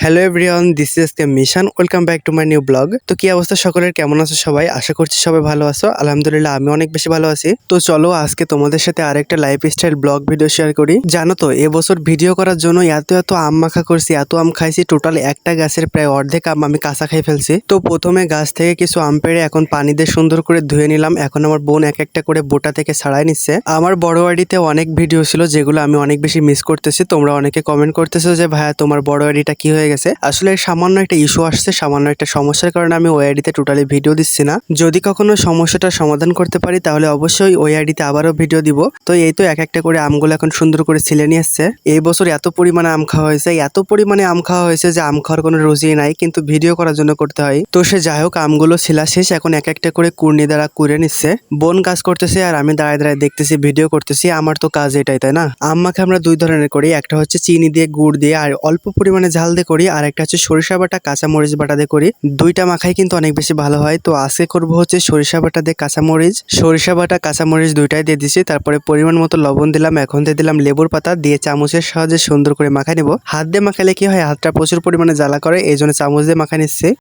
Hello everyone, this is K mission. Welcome back to my new blog. তো কি অবস্থা সকলের, কেমন আছো সবাই? আশা করছি সবাই ভালো আছো। আলহামদুলিল্লাহ আমি অনেক বেশি ভালো আছি। তো চলো আজকে তোমাদের সাথে আরেকটা লাইফস্টাইল ব্লগ ভিডিও শেয়ার করি। জানো তো এবছর ভিডিও করার জন্য এত এত আম মাখা করছি, এত আম খাইছি, টোটাল একটা গাছের প্রায় অর্ধেক আম আমি কাঁচা খাই ফেলছি। তো প্রথমে গাছ থেকে কিছু আম পেড়ে এখন পানি দিয়ে সুন্দর করে ধুয়ে নিলাম। এখন আমার বোন এক একটা করে বোটা থেকে ছাড়াই নিচ্ছে। আমার বড় বাড়িতে অনেক ভিডিও ছিল যেগুলো আমি অনেক বেশি মিস করতেছি। তোমরা অনেকে কমেন্ট করতেছো যে ভাইয়া তোমার বড় বাড়িটা কি হয়ে গেছে। আসলে সামান্য একটা ইস্যু আসছে, সামান্য একটা সমস্যার কারণে আমি ওই আইডিতে টোটালি ভিডিও দিচ্ছি না। যদি কখনো সমস্যাটা সমাধান করতে পারি তাহলে অবশ্যই ওই আইডিতে আবারও ভিডিও দিব। তো এই তো এক একটা করে আমগুলো এখন সুন্দর করে ছিলে নিয়ে আসছে। এই বছর এত পরিমাণে আম খাওয়া হয়েছে, এত পরিমাণে আম খাওয়া হয়েছে যে আম খাওয়ার কোনো রুচি নাই, কিন্তু ভিডিও করার জন্য করতে হয়। তো সে যাই হোক, আমগুলো ছিলা শেষ, এখন এক একটা করে কুর্নি দ্বারা কুড়ে নিচ্ছে। বোন কাজ করতেছে আর আমি দাঁড়ায় দাঁড়ায় দেখতেছি, ভিডিও করতেছি। আমার তো কাজ এটাই, তাই না? আম মাখা আমরা দুই ধরনের করি, একটা হচ্ছে চিনি দিয়ে গুড় দিয়ে আর অল্প পরিমাণে ঝাল দিয়ে করি, আর একটা হচ্ছে সরিষা বাটা কাঁচামরিচ বাটা দিয়ে করি। দুইটা মাখাই কিন্তু অনেক বেশি ভালো হয়। তো আজকে করবো হচ্ছে সরিষা বাটা দিয়ে কাঁচামরিচ। সরিষা বাটা কাঁচামরিচ দুইটাই দিয়ে দিছি, তারপরে পরিমাণ মতো লবণ দিলাম, এখন দিয়ে দিলাম লেবুর পাতা, দিয়ে চামচের সাহায্যে সুন্দর করে মাখাই নেবো। হাত দিয়ে মাখালে কি হয়, হাতটা প্রচুর পরিমাণে জ্বালা করে, এই জন্য চামচ দিয়ে মাখা নিচ্ছে।